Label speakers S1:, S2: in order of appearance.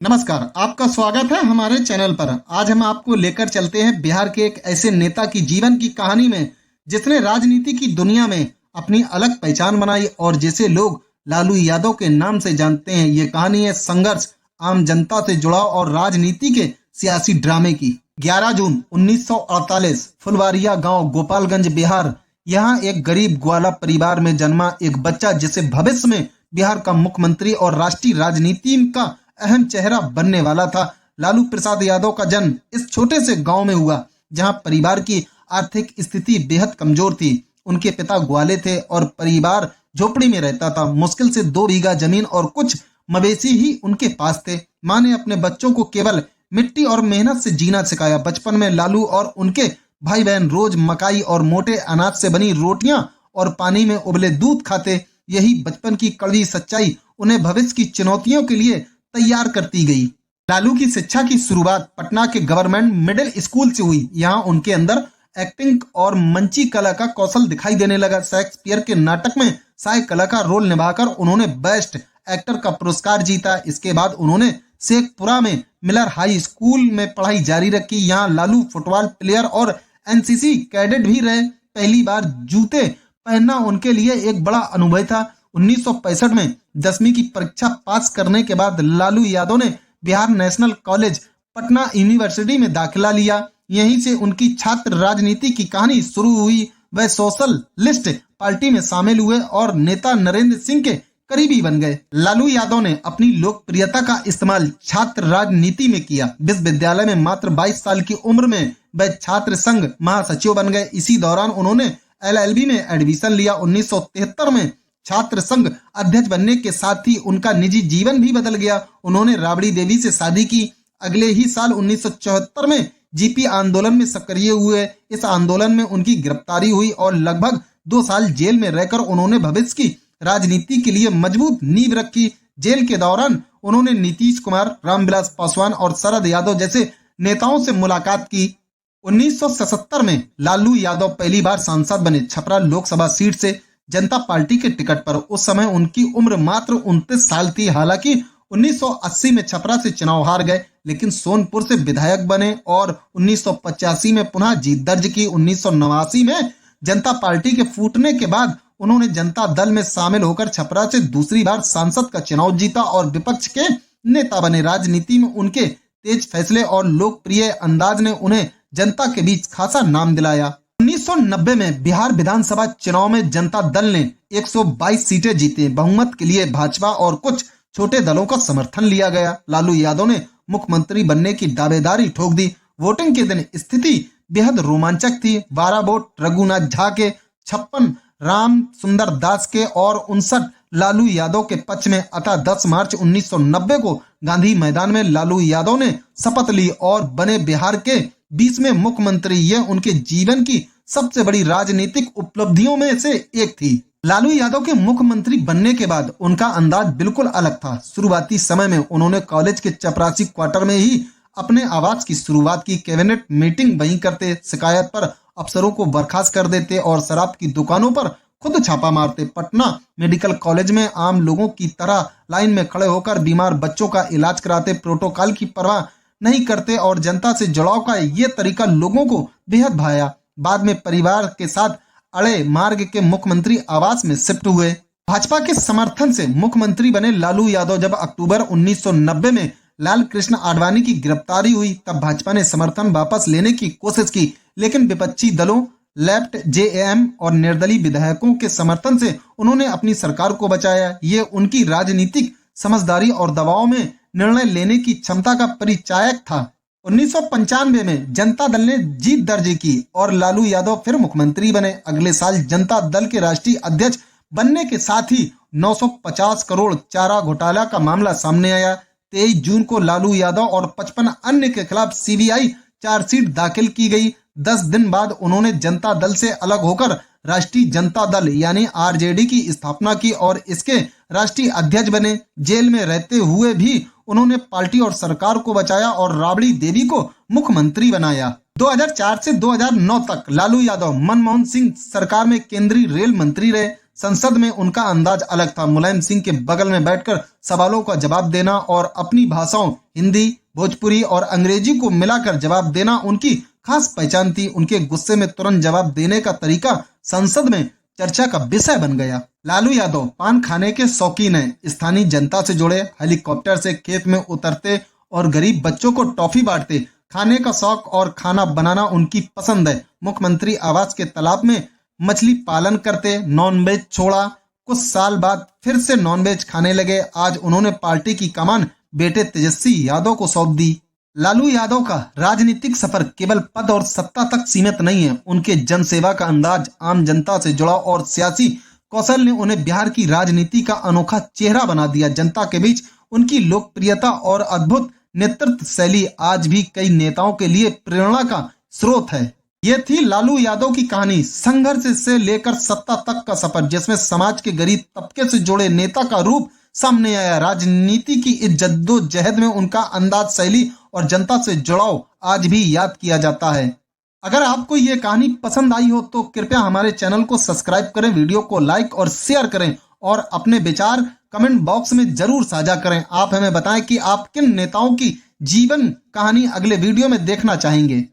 S1: नमस्कार, आपका स्वागत है हमारे चैनल पर। आज हम आपको लेकर चलते हैं बिहार के एक ऐसे नेता की जीवन की कहानी में जिसने राजनीति की दुनिया में अपनी अलग पहचान बनाई और जिसे लोग लालू यादव के नाम से जानते हैं। ये कहानी है संघर्ष, आम जनता से जुड़ाव और राजनीति के सियासी ड्रामे की। 11 जून 1948 फुलवारिया गांव, गोपालगंज, बिहार। यहाँ एक गरीब ग्वाला परिवार में जन्मा एक बच्चा जिसे भविष्य में बिहार का मुख्यमंत्री और राष्ट्रीय राजनीति का अहम चेहरा बनने वाला था। लालू प्रसाद यादव का जन्म इस छोटे से गांव में हुआ जहां परिवार की आर्थिक स्थिति बेहद कमजोर थी। उनके पिता ग्वाले थे और परिवार झोपड़ी में रहता था। मुश्किल से 2 बीघा जमीन और कुछ मवेशी ही उनके पास थे। माँ ने अपने बच्चों को केवल मिट्टी और मेहनत से जीना सिखाया। बचपन में लालू और उनके भाई बहन रोज मकाई और मोटे अनाज से बनी रोटियां और पानी में उबले दूध खाते। यही बचपन की कड़वी सच्चाई उन्हें भविष्य की चुनौतियों के लिए तैयार करती गई। लालू की शिक्षा की शुरुआत पटना के गवर्नमेंट मिडिल स्कूल से हुई। यहाँ उनके अंदर एक्टिंग और मंची कला का कौशल दिखाई देने लगा। शेक्सपियर के नाटक में सहायक कला का रोल निभाकर उन्होंने बेस्ट एक्टर का पुरस्कार जीता। इसके बाद उन्होंने शेखपुरा में मिलर हाई स्कूल में पढ़ाई जारी रखी। यहाँ लालू फुटबॉल प्लेयर और एनसीसी कैडेट भी रहे। पहली बार जूते पहनना उनके लिए एक बड़ा अनुभव था। 1965 में 10वीं की परीक्षा पास करने के बाद लालू यादव ने Bihar national college Patna university में दाखिला लिया। यहीं से उनकी छात्र राजनीति की कहानी शुरू हुई। वह सोशलिस्ट पार्टी में शामिल हुए और नेता नरेंद्र सिंह के करीबी बन गए। लालू यादव ने अपनी लोकप्रियता का इस्तेमाल छात्र राजनीति में किया। विश्वविद्यालय में मात्र 22 साल की उम्र में वह छात्र संघ महासचिव बन गए। इसी दौरान उन्होंने LLB में एडमिशन लिया। 1973 में छात्र संघ अध्यक्ष बनने के साथ ही उनका निजी जीवन भी बदल गया। उन्होंने राबड़ी देवी से शादी की। अगले ही साल 1974 में जीपी आंदोलन में सक्रिय हुए। इस आंदोलन में उनकी गिरफ्तारी हुई और लगभग 2 साल जेल में रहकर उन्होंने भविष्य की राजनीति के लिए मजबूत नींव रखी। जेल के दौरान उन्होंने नीतीश कुमार, रामविलास पासवान और शरद यादव जैसे नेताओं से मुलाकात की। 1977 में लालू यादव पहली बार सांसद बने, छपरा लोकसभा सीट से जनता पार्टी के टिकट पर। उस समय उनकी उम्र मात्र 29 साल थी। हालांकि 1980 में छपरा से चुनाव हार गए, लेकिन सोनपुर से विधायक बने और 1985 में पुनः जीत दर्ज की। 1989 में जनता पार्टी के फूटने के बाद उन्होंने जनता दल में शामिल होकर छपरा से दूसरी बार सांसद का चुनाव जीता और विपक्ष के नेता बने। राजनीति में उनके तेज फैसले और लोकप्रिय अंदाज ने उन्हें जनता के बीच खासा नाम दिलाया। 1990 में बिहार विधानसभा चुनाव में जनता दल ने 122 सीटें जीती। बहुमत के लिए भाजपा और कुछ छोटे दलों का समर्थन लिया गया। लालू यादव ने मुख्यमंत्री बनने की दावेदारी ठोक दी। वोटिंग के दिन स्थिति बेहद रोमांचक थी। 12 वोट रघुनाथ झा के, 56 राम सुंदर दास के और 59 लालू यादव के पक्ष में। अतः 10 मार्च 1990 को गांधी मैदान में लालू यादव ने शपथ ली और बने बिहार के 20वें मुख्यमंत्री। यह उनके जीवन की सबसे बड़ी राजनीतिक उपलब्धियों में से एक थी। लालू यादव के मुख्यमंत्री बनने के बाद उनका अंदाज बिल्कुल अलग था। शुरुआती समय में उन्होंने कॉलेज के चपरासी क्वार्टर में ही अपने आवास की शुरुआत की। कैबिनेट मीटिंग वहीं करते, शिकायत पर अफसरों को बर्खास्त कर देते और शराब की दुकानों पर खुद छापा मारते। पटना मेडिकल कॉलेज में आम लोगों की तरह लाइन में खड़े होकर बीमार बच्चों का इलाज कराते। प्रोटोकॉल की परवाह नहीं करते और जनता से जुड़ाव का ये तरीका लोगों को बेहद भाया। बाद में परिवार के साथ अड़े मार्ग के मुख्यमंत्री आवास में शिफ्ट हुए। भाजपा के समर्थन से मुख्यमंत्री बने लालू यादव। जब अक्टूबर 1990 में लाल कृष्ण आडवाणी की गिरफ्तारी हुई, तब भाजपा ने समर्थन वापस लेने की कोशिश की, लेकिन विपक्षी दलों, लेफ्ट, JAM और निर्दलीय विधायकों के समर्थन से उन्होंने अपनी सरकार को बचाया। ये उनकी राजनीतिक समझदारी और दबाव में निर्णय लेने की क्षमता का परिचायक था। 1995 में जनता दल ने जीत दर्ज की और लालू यादव फिर मुख्यमंत्री बने। अगले साल जनता दल के राष्ट्रीय अध्यक्ष बनने के साथ ही 950 करोड़ चारा घोटाला का मामला सामने आया। 23 जून को लालू यादव और 55 अन्य के खिलाफ CBI चार्जशीट दाखिल की गई। 10 दिन बाद उन्होंने जनता दल से अलग होकर राष्ट्रीय जनता दल यानी RJD की स्थापना की और इसके राष्ट्रीय अध्यक्ष बने। जेल में रहते हुए भी उन्होंने पार्टी और सरकार को बचाया और राबड़ी देवी को मुख्यमंत्री बनाया। 2004 से 2009 तक लालू यादव मनमोहन सिंह सरकार में केंद्रीय रेल मंत्री रहे। संसद में उनका अंदाज अलग था। मुलायम सिंह के बगल में बैठकर सवालों का जवाब देना और अपनी भाषाओं हिंदी, भोजपुरी और अंग्रेजी को मिलाकर जवाब देना उनकी खास पहचान थी। उनके गुस्से में तुरंत जवाब देने का तरीका संसद में चर्चा का विषय बन गया। लालू यादव पान खाने के शौकीन हैं, स्थानीय जनता से जुड़े, हेलीकॉप्टर से खेत में उतरते और गरीब बच्चों को टॉफी बांटते। खाने का शौक और खाना बनाना उनकी पसंद है। मुख्यमंत्री आवास के तालाब में मछली पालन करते, नॉनवेज छोड़ा, कुछ साल बाद फिर से नॉनवेज खाने लगे। आज उन्होंने पार्टी की कमान बेटे तेजस्वी यादव को सौंप दी। लालू यादव का राजनीतिक सफर केवल पद और सत्ता तक सीमित नहीं है। उनके जनसेवा का अंदाज, आम जनता से जुड़ा और सियासी कौशल ने उन्हें बिहार की राजनीति का अनोखा चेहरा बना दिया। जनता के बीच उनकी लोकप्रियता और अद्भुत नेतृत्व शैली आज भी कई नेताओं के लिए प्रेरणा का स्रोत है। ये थी लालू यादव की कहानी, संघर्ष से लेकर सत्ता तक का सफर, जिसमें समाज के गरीब तबके से जुड़े नेता का रूप सामने आया। राजनीति की इस जद्दोजहद में उनका अंदाज, शैली और जनता से जुड़ाव आज भी याद किया जाता है। अगर आपको ये कहानी पसंद आई हो तो कृपया हमारे चैनल को सब्सक्राइब करें, वीडियो को लाइक और शेयर करें और अपने विचार कमेंट बॉक्स में जरूर साझा करें। आप हमें बताएं कि आप किन नेताओं की जीवन कहानी अगले वीडियो में देखना चाहेंगे।